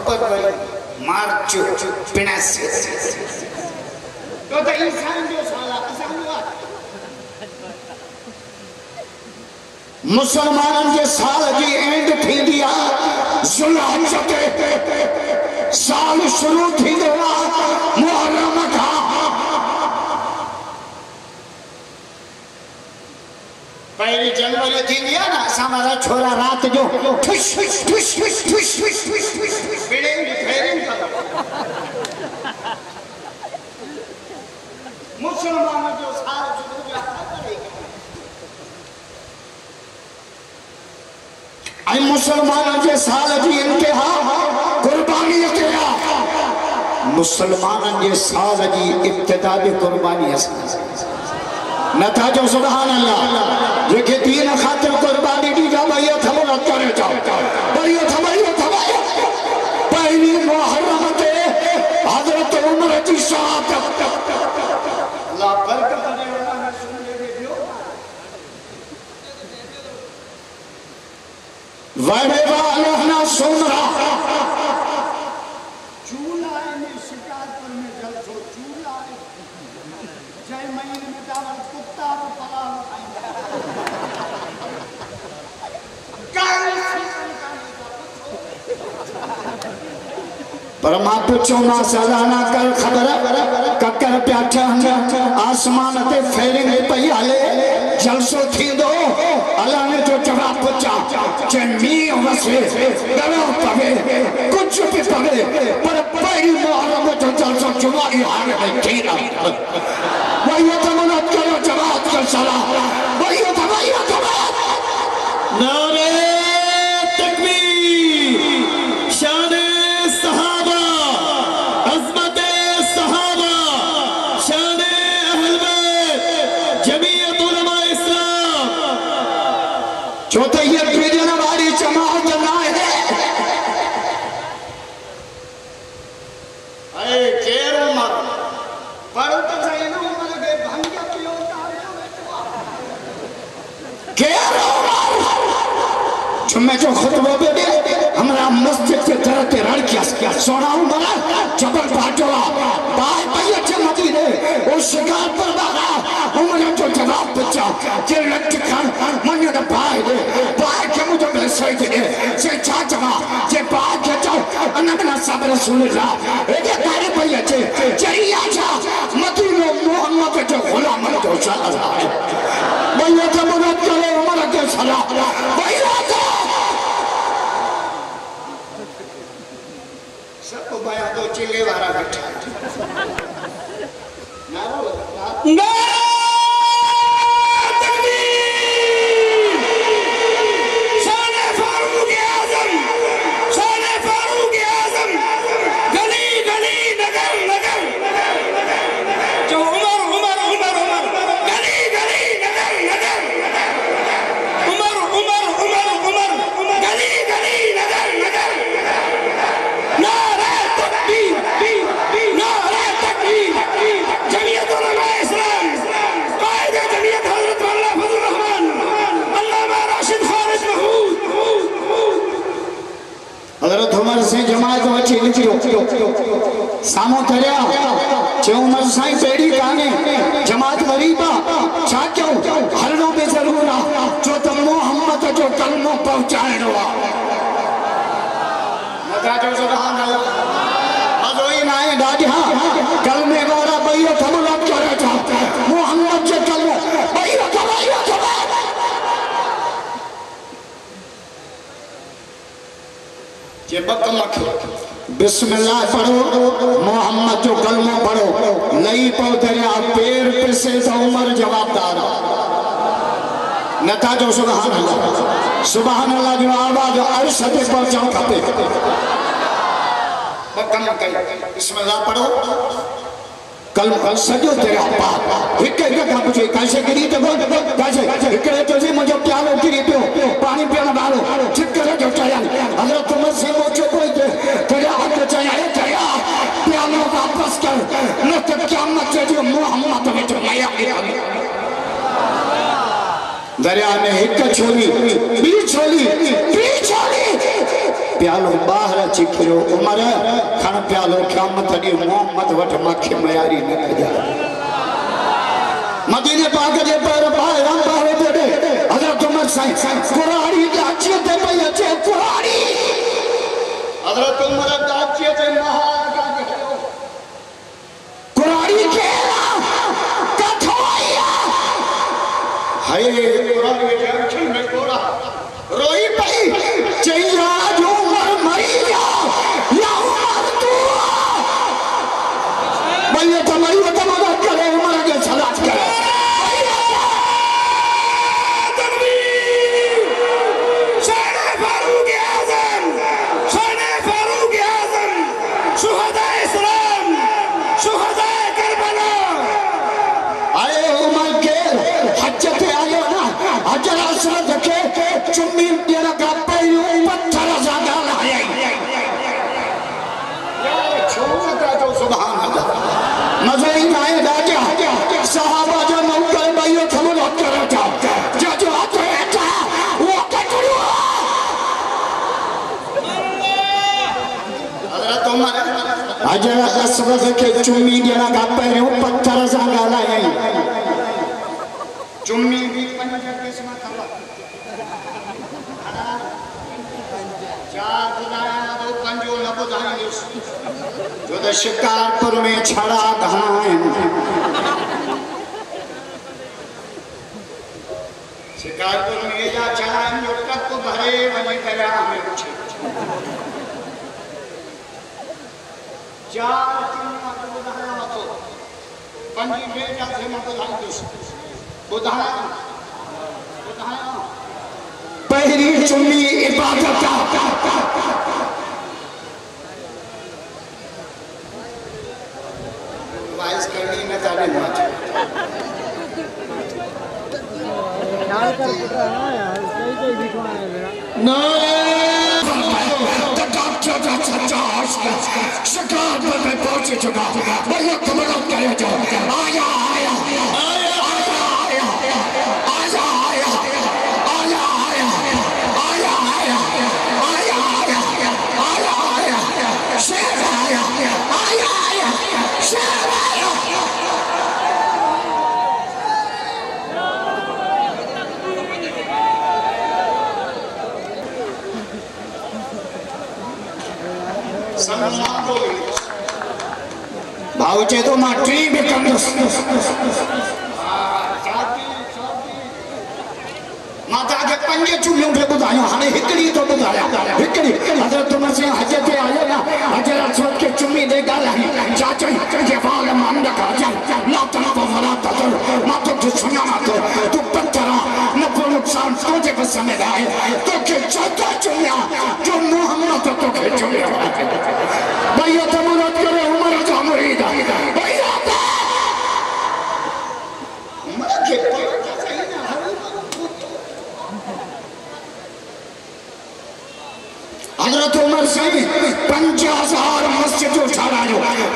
खबर भाई मार चुप पिना से तो इंसान जो साला असांजो मुसलमानन के साल जी एंड थी दिया जुल्हज के साल शुरू थी दिया मुहर्रम का पहली जनवरी थी दिया ना हमारा छोरा रात जो ठुश ठुश ठुश ठुश ठुश ठुश ठुश ठुश बिड़ेंग फेरिंग मुसलमान जो साल शुरू जाता करेगा आई मुसलमान के साल जी इंतहा कुर्बानी किया मुसलमान के साल जी इब्तिदा भी कुर्बानी न था जो सुभान अल्लाह जो के दीन खातिर कुर्बानी दी जा भाई थमो करे जाओ भाई थमो पहली मुहर्रम के हजरत उमर की शहादत अल्लाह बरकत दे वाला ने सुन ले दियो वाड़े वाला सुन रहा चूल्हा में शिकार पर में जल सो चूल्हा जय महीने में दावत कुत्ता को पला परमा पुछो ना सलाना कर खबर ककर प्याठा आसमान ते फेरिंग पई हले जलसो थींदो अल्लाह ने जो जवाब पुछा जे मींह वसे दरो पवे कुछ भी पवे पर पई मुहर्रम जो जलसो जुमा ई हाल में थीरा वही तो मदद करो जवाब कर सलाह वही तो नारे तकबीर शान सहाबा अज़मत सहाबा शान अहल बैत जमीयत उलमा इस्लाम चौथे ये बिजन वाली जमात ना है अरे केर उमर पढ़ो तो सही ना उमर के भंग पियो केर जुम्मे जो खुतबा पे हमरा मस्जिद के तरह के रड़ किया सोना उमर जबर बाटोला बाय भैया के मदीने वो शिकार पर बागा उमर जो जवाब पूछा जे लट खान मन ने बाय के मुझे मैसेज दे से चाचा जे बाय के जाओ अन्ना सब रसूलुल्लाह ए तारे भैया जे जरिया जा मदीने मोहम्मद के गुलाम तो सल्लल्लाहु अलैहि भैया के मदद करे उमर के सलाह भैया सबको बया दो चिल्ले वाला बैठा ना से जमात वची निकलो सामो करया जे उमर साईं पेड़ी काने जमात गरीबा छा क्यों हरणो पे जरूर आ जो त मोहम्मद जो कलमो पहुंचाइणो आ मता जो सुभान अल्लाह अजोई नाए दादिया कलमे वाला भईयो थमला करे था मोहम्मद जो कलमो भईयो थमला के बकम बिस्मिल्लाह पढ़ो मोहम्मद जो कलमा पढ़ो लई पौधरिया पैर पिसे तो उमर जवाबदार नथा जो सुभान अल्लाह जो आवाज अर्श ते पहुंचाओ खपे बकम कई बिस्मिल्लाह पढ़ो कल सजो तेरा पाप एक का पूछे कैसे गिरी तो कैसे एकड़े तो जी मुझे प्यालो गिरी पियो पानी पियो डालो चिकरे जो चाया हजरत उमर से मोचो कोई तेरा हक चाया तेरा प्यालो वापस कर न तो क़यामत से जो मोहम्मद में जो नया दरिया में एक छोली बी छोली प्यालो बाहर अची किरो उमर खण प्यालो क़यामत दी मोहम्मद वट मखे मयारी न कजा मदीने पाक जे पैर पाए राम बावे बेडे हजरत उमर साईं कुराड़ी गाची ते पई अचे कुराड़ी हजरत उमर गाची ते महान गाजी कुराड़ी के कठोइया हाय कुराड़ी के अखिन में कोड़ा रोई पई चैया जो उमर मरी गया या उमर तू भैया तुम्हारी मदद करे उमर के सलात करे चुम्मी तेरा गप्पे पत्थर ज़्यादा लाया छोटा जो सुभान अल्लाह मज़े ही आए राजा सहाबा जो नौकर भाइयों खबर कर था जो आते था वो कटुआ हज़रत उमर अजर असवद के चुम्मी तेरा गप्पे पत्थर ज़्यादा लाया चुम्मी भी पंजा किस्मत चार बुधाया दो पंजो न बुधाई जो द शिकारपुर में छड़ा धान शिकारपुर में जा छड़ा जो कप भरे वने करा में उठे चार तीन न बुधाया तो पंजी बेटा से न बुधाई बुधाया पहली चुम्मी इबादत वाइस करनी न तारे मत डाल कर पुट रहा है यार कोई दिखवा है मेरा नो द डॉक्टर शिकार में पहुंच चुका भैया खबर करे जो आया आया भाऊचे तो माटी भी कंदस माता के पंजे चुमियों पे बुधायो हमें हिकड़ी तो बुधाया हिकड़ी हजरत उमर से हज पे आए ना हजरत सोच के चुम्मी दे गाला चाचा के बाल मंद का जा ना तना वला तजर ना तो दुश्मन ना तो पत्थरा न को नुकसान सोचे पे समय आए तो के चाचा चुमिया जो मोहम्मद तो के चुमिया भैया तो मदद करे उमर जा मुरीदा भैया उमर के हजरत उमर से 50,000 मस्जिद उठाया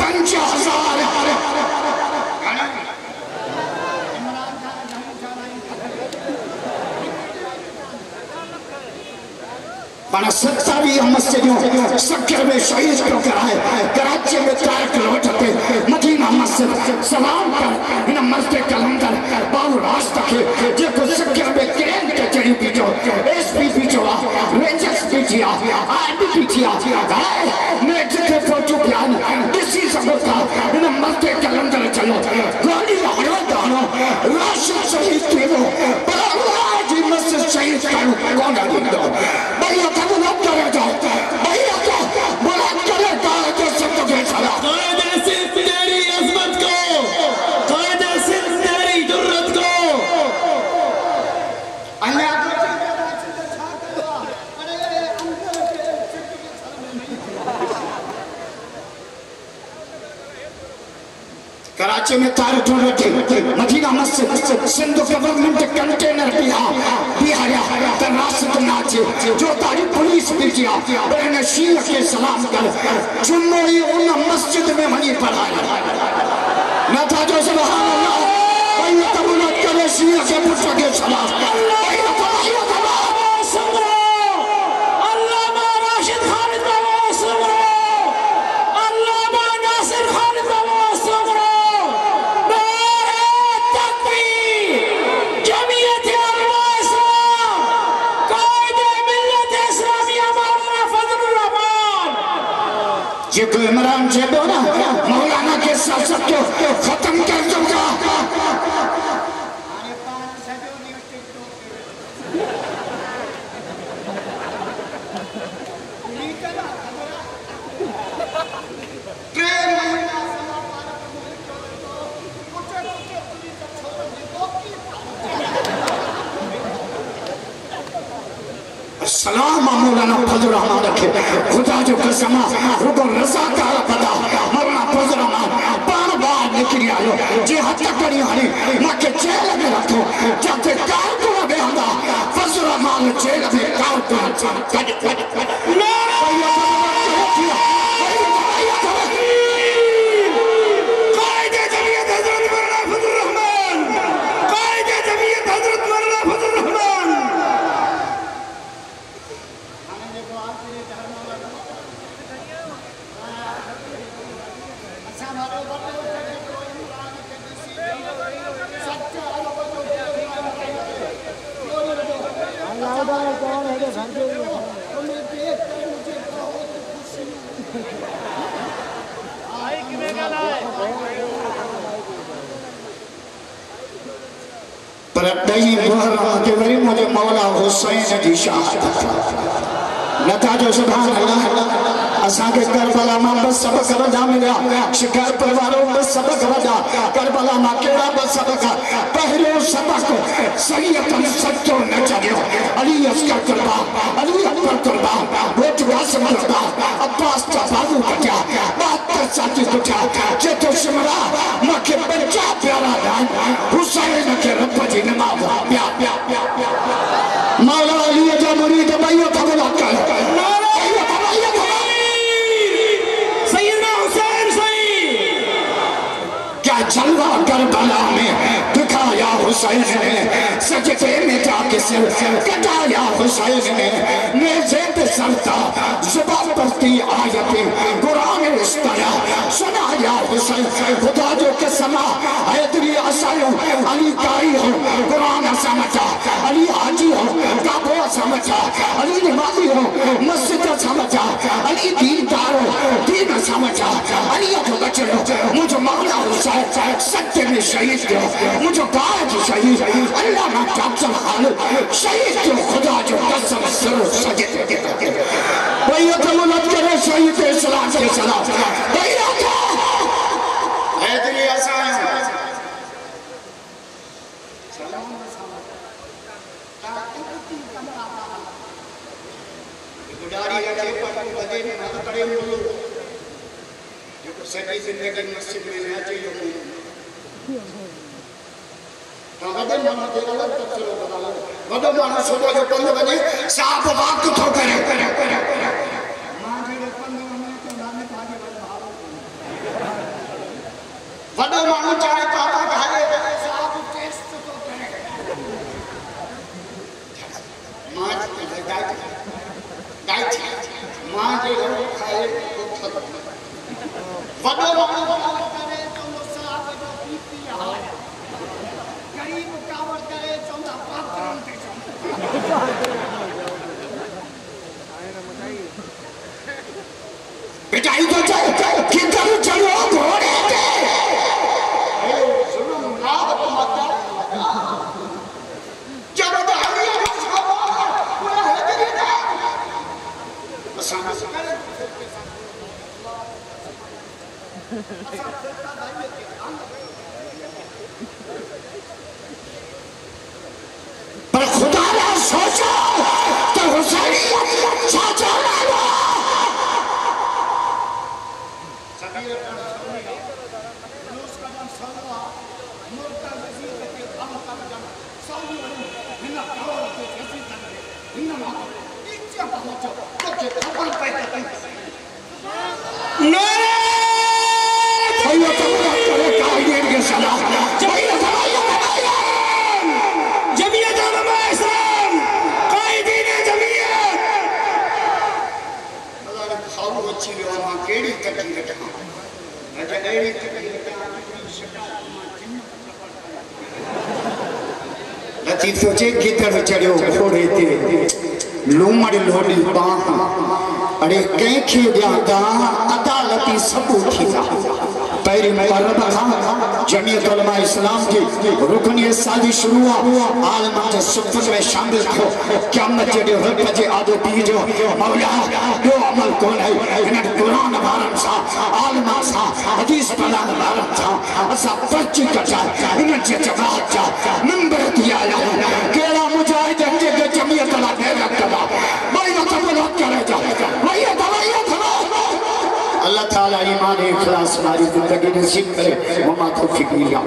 50,000 बना 27 मस्जिदों सक्कर में शहीद को कराए कराची में 4 किलोमीटर मदीना मस्जिद सलाम कर इन मस्जिद कलंदर बाबू रास्ता के जो सक्कर में क्रेन के चढ़ी पीछो एसपी पीछो रेंजर्स पीछिया आर्मी पीछिया मैं जितने फोटो प्लान इसी सब का इन मस्जिद कलंदर चलो गाड़ी आनो दानो राशन शहीद थे पर अल्लाह जी मस्जिद शहीद करो कौन है भैया तब लोग करे जाओ भैया क्या बुलंद करे तो सब तो भेज चला कायदे से तेरी अज़मत को कायदे से तेरी जुर्रत को अल्लाह कराची में तार ढूंढ रखे मदीना मस्जिद सिंध गवर्नमेंट कंटेनर बिहारिया रास्ते नाचे जो तारी पुलिस भी किया बहन शीर के सलाम कर चुनो ही उन मस्जिद में वही पढ़ाया न था जो सुभान अल्लाह भाई तबुलत करे शीर के पुत्र के सलाम भाई अल्लाह राशिद इमरान जेबो ना मौलाना के सियासत को खत्म कर दूंगा। सलाम मौलाना फजल रहमान रखे खुदा जो कसम रुको रजा का पता मौलाना फजल रहमान बार बार निकली आयो जे हत्या करी हनी मां के जेल में रखो जाते काल को बेहदा फजल रहमान जेल में काल को पर दही मुहर्रम के वरी मुझे मौला हुसैन जी शहादत नता जो सुभान अल्लाह असा के करबला में बस सबक वदा मिला शिकार परिवारों में सबक वदा करबला में केड़ा बस सबक पहलो सबक सैयदन सच्चो न चढ़ियो अली अस्कर कुर्बान अली अकबर कुर्बान बेट वासिम कुर्बान अब्बास का बाबू कटा बात कर साथी कुटा जे तो सिमरा मके बच्चा प्यारा दान हुसैन के रब जी नमाज मौला अली जा मुरीद भाइयों कबूल कर जलवा करबला में दिखाया हुसैन ने सजदे में जाके सिर कटाया हुसैन ने नेज़े पे सरता जुबान पढ़ती आयतें कुरान इस तरह सुनाया हुसैन खुदा जो कसम हैदरी असायो अली कारी हो कुरान समझा अली हाजी हो काबो समझा अली नमाजी हो मस्जिद समझा अली दीनदार हो दीन समझा अली को बचो मुझे मौला हुसैन सत्य में शहीद दो मुझे बाज शहीद अल्लाह ना जाचल हाल शहीद दो खुदा जो कसम सर सजदे भैया तो मत करे शहीद इस्लाम के सलाम भैया का हैदरी असाय सलाम गुडारी के पर बदे में मत करे बोलो जो सही जिंदगी मस्जिद में ना चाहिए वदे मानो तेरा लग तक चलो बता वदे मानो सुबह जो 5 बजे साफ वक्त तो करे मां जी 15 मिनट के नाम में आगे बढ़ा वदे मानो चाहे पापा खाए साफ टेस्ट तो करे मां जी गाय मां जी खाए तो वदे मानो करे तो साफ जो पीती है गरीब कावड़ करे चौंदा पात्रन के पिटाई तो चल किधर चलो घोड़े के सुनो मुनाफत मत जब बहालिया पूरा है तेरे असान करे पर खुदा ने सोचा तो हुसैन चाचा लाला सबीर का नाम सल्ला मुर्ता वजीर के काम का नाम सल्लू बिना करो के कैसे करते बिना मां इच्छा पहुंचो तो के खबर पैदा नारे भैया तो करे कायदे के सलाह भैया भैया जमीयत उलमा इस्लाम कायदीन जमीयत अल्लाह ने खाओ अच्छी लेवा केड़ी तकलीफ है अजा एड़ी तकलीफ लती सोचे किधर चढ़ियो घोड़े ते लूमड़ लोड़ी बाह अरे कहीं खे दिया दा अदा अदालती सब थी था पैरी मुकर्रम था जमीयत उलमा इस्लाम की रुकनी शादी शुरू हुआ आलम के सुफ़ में शामिल थो क़यामत जे रब जे आदो बीजो मौला यो अमल कौन है इन कुरान वारन सा आलम सा हदीस पढ़ाने वारन सा असा पर्ची कटा इन जे जवाब जा नंबर दिया ला केड़ा मुजाहिद जे जमीयत ला दे रखदा भाई ना तबलो करे जा भाई अल्लाह ताला ईमान इखलास हमारी जिंदगी नसीब करे वमा तौफीक मिला।